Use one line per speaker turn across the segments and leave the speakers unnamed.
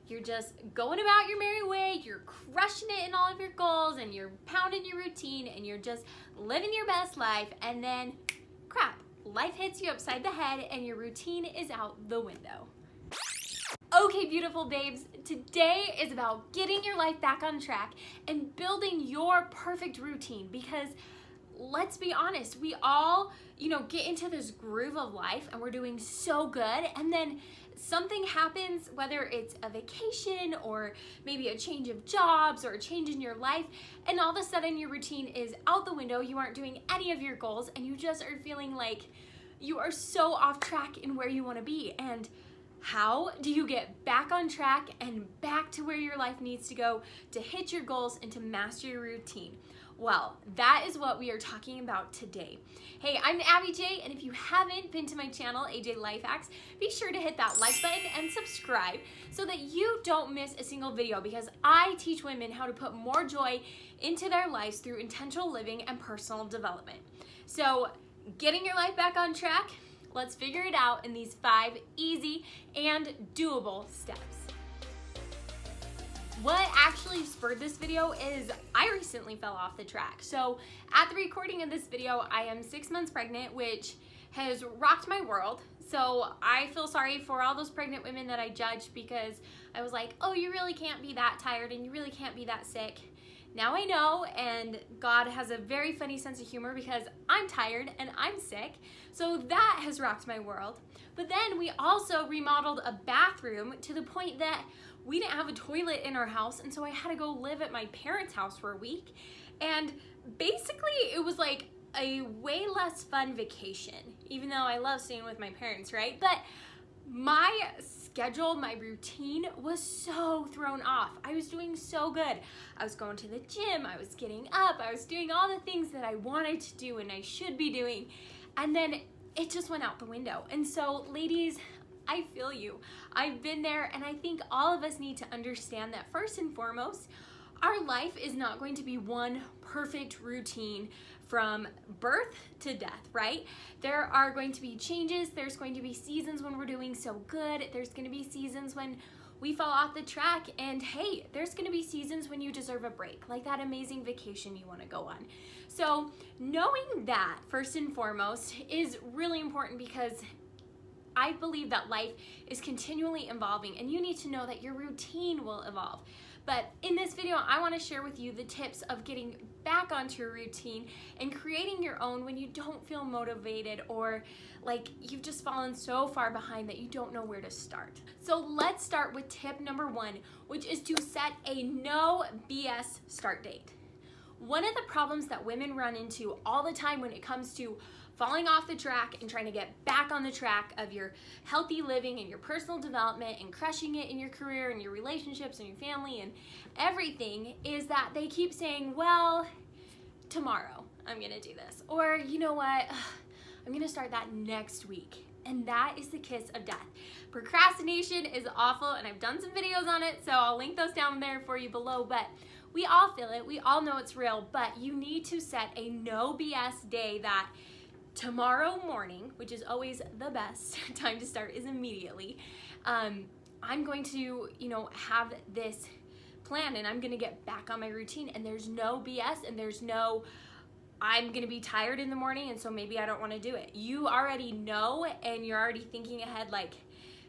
you're just going about your merry way, you're crushing it in all of your goals, and you're pounding your routine, and you're just living your best life, and then crap, life hits you upside the head and your routine is out the window. Okay, beautiful babes, today is about getting your life back on track and building your perfect routine, because let's be honest, we all, get into this groove of life and we're doing so good, and then something happens, whether it's a vacation or maybe a change of jobs or a change in your life, and all of a sudden your routine is out the window, you aren't doing any of your goals, and you just are feeling like you are so off track in where you want to be. And how do you get back on track and back to where your life needs to go to hit your goals and to master your routine? Well, that is what we are talking about today. Hey, I'm Abby J, and if you haven't been to my channel, AJ Life Hacks, be sure to hit that like button and subscribe so that you don't miss a single video, because I teach women how to put more joy into their lives through intentional living and personal development. So, getting your life back on track, let's figure it out in these 5 easy and doable steps. What actually spurred this video is I recently fell off the track. So at the recording of this video, I am 6 months pregnant, which has rocked my world. So I feel sorry for all those pregnant women that I judged, because I was like, oh, you really can't be that tired and you really can't be that sick. Now I know, and God has a very funny sense of humor, because I'm tired and I'm sick, so that has rocked my world. But then we also remodeled a bathroom to the point that we didn't have a toilet in our house, and so I had to go live at my parents' house for a week, and basically it was like a way less fun vacation, even though I love staying with my parents, right? But my schedule, my routine was so thrown off. I was doing so good. I was going to the gym, I was getting up, I was doing all the things that I wanted to do and I should be doing, and then it just went out the window. And so, ladies, I feel you. I've been there, and I think all of us need to understand that first and foremost, our life is not going to be one perfect routine from birth to death, right? There are going to be changes. There's going to be seasons when we're doing so good. There's going to be seasons when we fall off the track, and hey, there's going to be seasons when you deserve a break, like that amazing vacation you want to go on. So knowing that first and foremost is really important, because I believe that life is continually evolving, and you need to know that your routine will evolve. But in this video, I want to share with you the tips of getting back onto your routine and creating your own when you don't feel motivated, or like you've just fallen so far behind that you don't know where to start. So let's start with tip number 1, which is to set a no BS start date. One of the problems that women run into all the time when it comes to falling off the track and trying to get back on the track of your healthy living and your personal development and crushing it in your career and your relationships and your family and everything is that they keep saying, well, tomorrow I'm gonna do this, or you know what, I'm gonna start that next week. And that is the kiss of death. Procrastination is awful, and I've done some videos on it, so I'll link those down there for you below. But we all feel it, we all know it's real, but you need to set a no BS day that tomorrow morning, which is always the best time to start, is immediately. I'm going to, have this plan, and I'm going to get back on my routine, and there's no BS, and there's no, I'm going to be tired in the morning, and so maybe I don't want to do it. You already know, and you're already thinking ahead, like,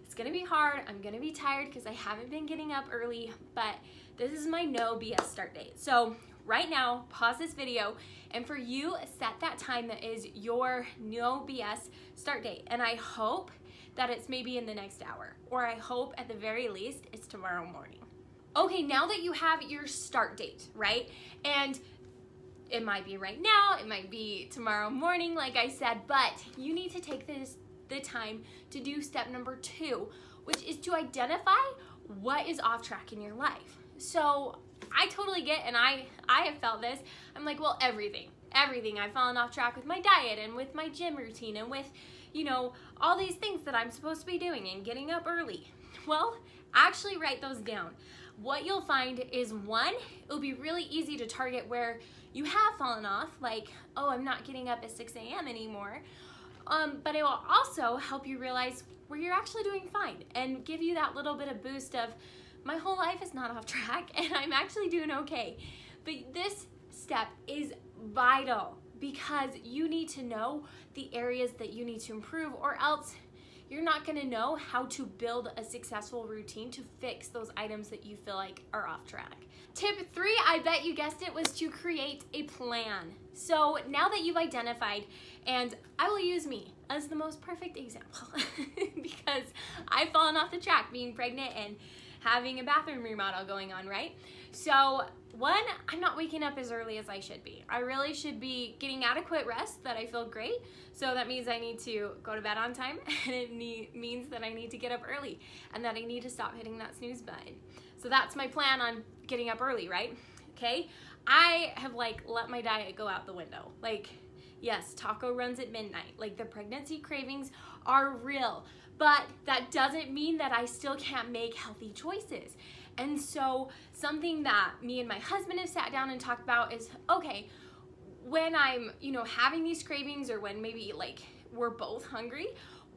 it's going to be hard, I'm going to be tired because I haven't been getting up early, but this is my no BS start date. So right now, pause this video, and for you, set that time that is your no BS start date. And I hope that it's maybe in the next hour, or I hope at the very least it's tomorrow morning. Okay, now that you have your start date, right? And it might be right now, it might be tomorrow morning, like I said, but you need to take the time to do step number 2, which is to identify what is off track in your life. So I totally get, and I have felt this. I'm like, well, everything. I've fallen off track with my diet and with my gym routine and with, all these things that I'm supposed to be doing and getting up early. Well, actually write those down. What you'll find is, 1, it'll be really easy to target where you have fallen off, like, oh, I'm not getting up at 6 a.m. anymore. But it will also help you realize where you're actually doing fine and give you that little bit of boost of my whole life is not off track and I'm actually doing okay. But this step is vital because you need to know the areas that you need to improve, or else you're not gonna know how to build a successful routine to fix those items that you feel like are off track. Tip 3, I bet you guessed it, was to create a plan. So now that you've identified, and I will use me as the most perfect example because I've fallen off the track being pregnant and having a bathroom remodel going on, right? So one, I'm not waking up as early as I should be. I really should be getting adequate rest that I feel great. So that means I need to go to bed on time, and it means that I need to get up early and that I need to stop hitting that snooze button. So that's my plan on getting up early, right? Okay, I have like let my diet go out the window. Like, yes, taco runs at midnight. Like, the pregnancy cravings are real, but that doesn't mean that I still can't make healthy choices. And so something that me and my husband have sat down and talked about is, okay, when I'm, having these cravings, or when maybe like we're both hungry,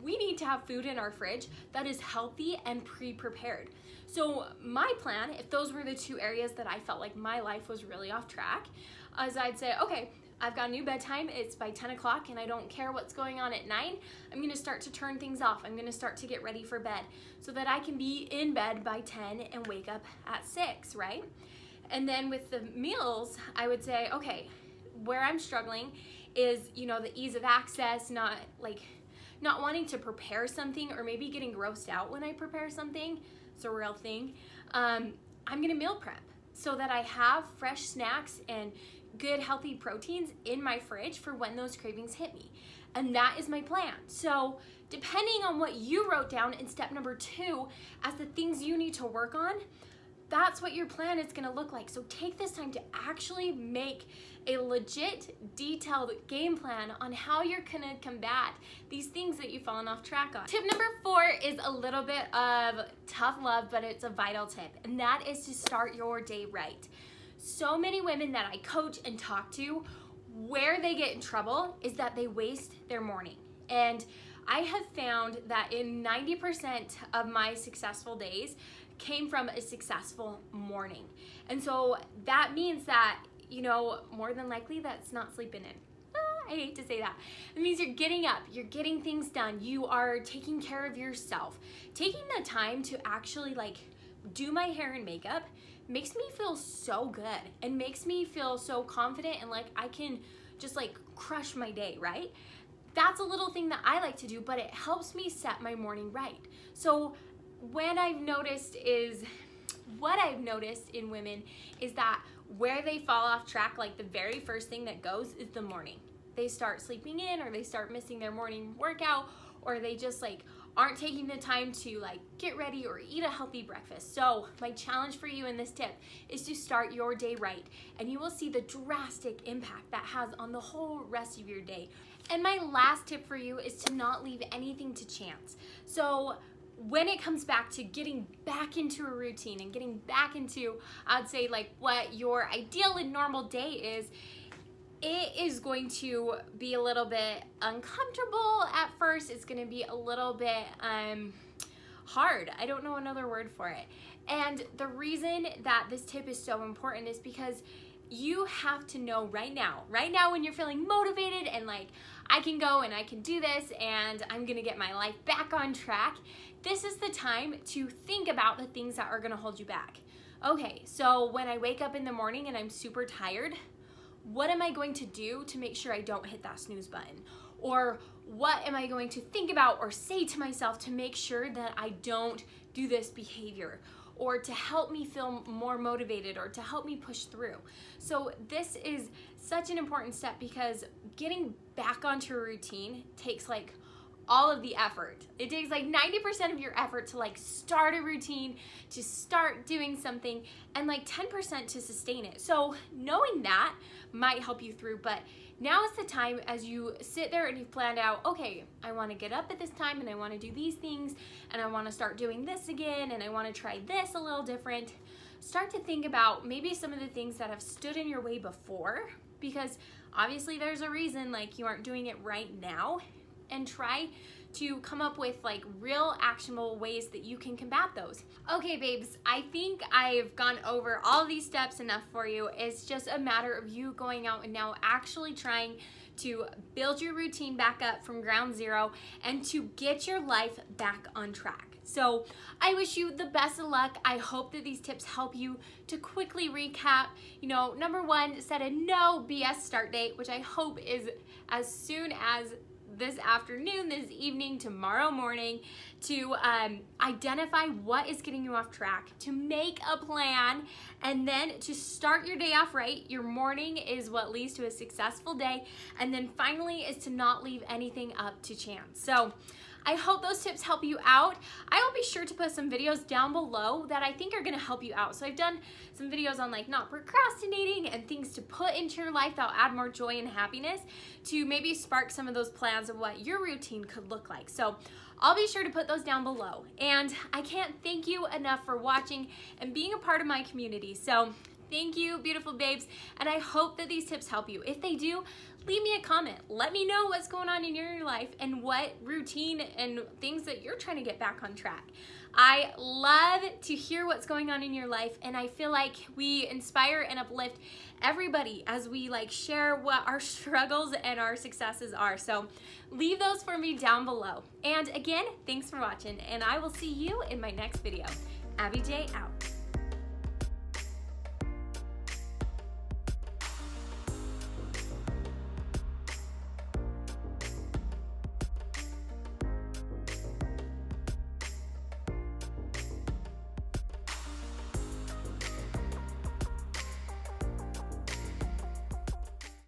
we need to have food in our fridge that is healthy and pre-prepared. So my plan, if those were the two areas that I felt like my life was really off track, is I'd say, okay, I've got a new bedtime, it's by 10 o'clock and I don't care what's going on at 9, I'm gonna start to turn things off. I'm gonna start to get ready for bed so that I can be in bed by 10 and wake up at 6, right? And then with the meals, I would say, okay, where I'm struggling is, the ease of access, not wanting to prepare something, or maybe getting grossed out when I prepare something. It's a real thing. I'm gonna meal prep so that I have fresh snacks and good healthy proteins in my fridge for when those cravings hit me. And that is my plan. So depending on what you wrote down in step number 2 as the things you need to work on, that's what your plan is gonna look like. So take this time to actually make a legit, detailed game plan on how you're gonna combat these things that you've fallen off track on. Tip number 4 is a little bit of tough love, but it's a vital tip, and that is to start your day right. So many women that I coach and talk to, where they get in trouble is that they waste their morning. And I have found that in 90% of my successful days came from a successful morning. And so that means that, more than likely that's not sleeping in. I hate to say that. It means you're getting up, you're getting things done, you are taking care of yourself. Taking the time to actually do my hair and makeup makes me feel so good and makes me feel so confident and like I can just crush my day, right? That's a little thing that I like to do, but it helps me set my morning right. So what I've noticed in women is that where they fall off track, the very first thing that goes is the morning. They start sleeping in, or they start missing their morning workout, or they just aren't taking the time to get ready or eat a healthy breakfast. So my challenge for you in this tip is to start your day right, and you will see the drastic impact that has on the whole rest of your day. And my last tip for you is to not leave anything to chance. So when it comes back to getting back into a routine and getting back into, I'd say what your ideal and normal day is, it is going to be a little bit uncomfortable at first. It's going to be a little bit hard. I don't know another word for it. And the reason that this tip is so important is because you have to know right now when you're feeling motivated and I can go and I can do this and I'm gonna get my life back on track, this is the time to think about the things that are gonna hold you back. Okay, so when I wake up in the morning and I'm super tired, what am I going to do to make sure I don't hit that snooze button? Or what am I going to think about or say to myself to make sure that I don't do this behavior, or to help me feel more motivated, or to help me push through? So this is such an important step because getting back onto a routine takes all of the effort. It takes 90% of your effort to start a routine, to start doing something, and 10% to sustain it. So knowing that might help you through, but now is the time, as you sit there and you've planned out, okay, I want to get up at this time and I want to do these things and I want to start doing this again and I want to try this a little different. Start to think about maybe some of the things that have stood in your way before, because obviously there's a reason you aren't doing it right now, and try to come up with like real actionable ways that you can combat those. Okay, babes, I think I've gone over all these steps enough for you. It's just a matter of you going out and now actually trying to build your routine back up from ground zero and to get your life back on track. So I wish you the best of luck. I hope that these tips help you. To quickly recap, number one, set a no BS start date, which I hope is as soon as this afternoon, this evening, tomorrow morning, to identify what is getting you off track, to make a plan, and then to start your day off right. Your morning is what leads to a successful day, and then finally is to not leave anything up to chance. So I hope those tips help you out. I will be sure to put some videos down below that I think are gonna help you out. So I've done some videos on like not procrastinating and things to put into your life that'll add more joy and happiness to maybe spark some of those plans of what your routine could look like. So I'll be sure to put those down below. And I can't thank you enough for watching and being a part of my community. So thank you, beautiful babes, and I hope that these tips help you. If they do, leave me a comment. Let me know what's going on in your life and what routine and things that you're trying to get back on track. I love to hear what's going on in your life, and I feel like we inspire and uplift everybody as we like share what our struggles and our successes are. So leave those for me down below. And again, thanks for watching, and I will see you in my next video. Abby J out.